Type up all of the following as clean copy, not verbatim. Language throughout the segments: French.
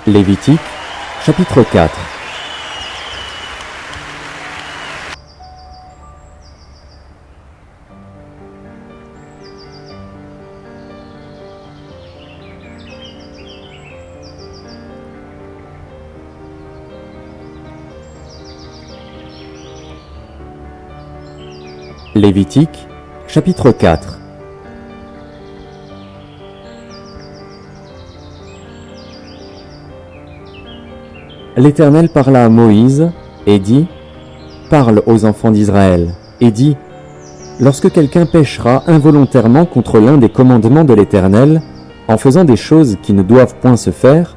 Lévitique, chapitre 4. Lévitique, chapitre 4. L'Éternel parla à Moïse et dit : Parle aux enfants d'Israël et dis : Lorsque quelqu'un péchera involontairement contre l'un des commandements de l'Éternel, en faisant des choses qui ne doivent point se faire,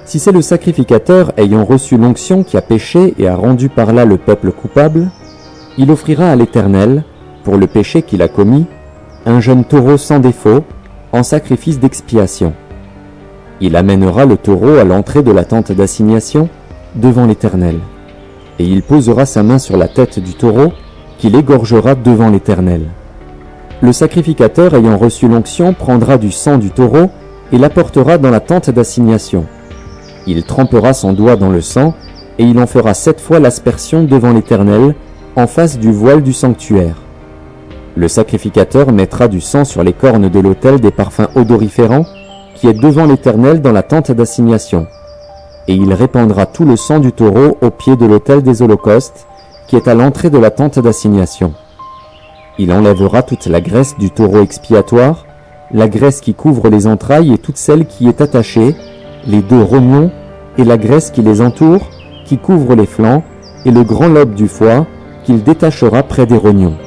si c'est le sacrificateur ayant reçu l'onction qui a péché et a rendu par là le peuple coupable, il offrira à l'Éternel, pour le péché qu'il a commis, un jeune taureau sans défaut, en sacrifice d'expiation. Il amènera le taureau à l'entrée de la tente d'assignation, devant l'Éternel. Et il posera sa main sur la tête du taureau, qu'il égorgera devant l'Éternel. Le sacrificateur ayant reçu l'onction prendra du sang du taureau et l'apportera dans la tente d'assignation. Il trempera son doigt dans le sang, et il en fera 7 fois l'aspersion devant l'Éternel, en face du voile du sanctuaire. Le sacrificateur mettra du sang sur les cornes de l'autel des parfums odoriférants, qui est devant l'Éternel dans la tente d'assignation. Et il répandra tout le sang du taureau au pied de l'autel des holocaustes, qui est à l'entrée de la tente d'assignation. Il enlèvera toute la graisse du taureau expiatoire, la graisse qui couvre les entrailles et toute celle qui est attachée, les 2 rognons, et la graisse qui les entoure, qui couvre les flancs, et le grand lobe du foie, qu'il détachera près des rognons.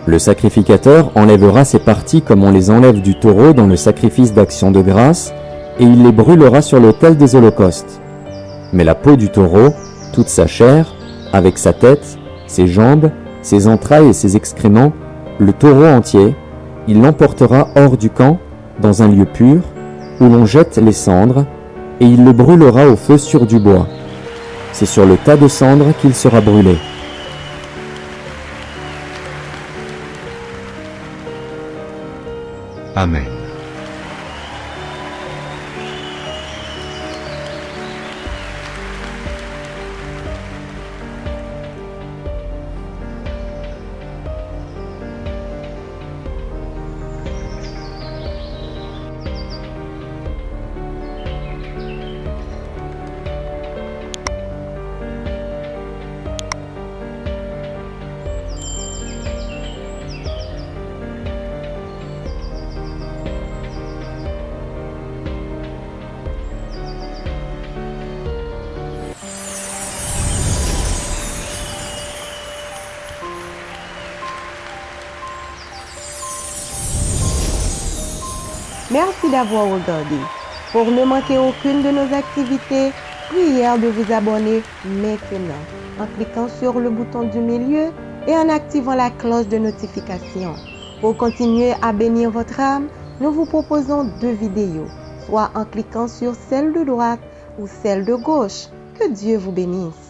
Le sacrificateur enlèvera ces parties comme on les enlève du taureau dans le sacrifice d'action de grâce, et il les brûlera sur l'autel des holocaustes. Mais la peau du taureau, toute sa chair, avec sa tête, ses jambes, ses entrailles et ses excréments, le taureau entier, il l'emportera hors du camp, dans un lieu pur, où l'on jette les cendres, et il le brûlera au feu sur du bois. C'est sur le tas de cendres qu'il sera brûlé. Amen. Merci d'avoir regardé. Pour ne manquer aucune de nos activités, prière de vous abonner maintenant en cliquant sur le bouton du milieu et en activant la cloche de notification. Pour continuer à bénir votre âme, nous vous proposons 2 vidéos, soit en cliquant sur celle de droite ou celle de gauche. Que Dieu vous bénisse.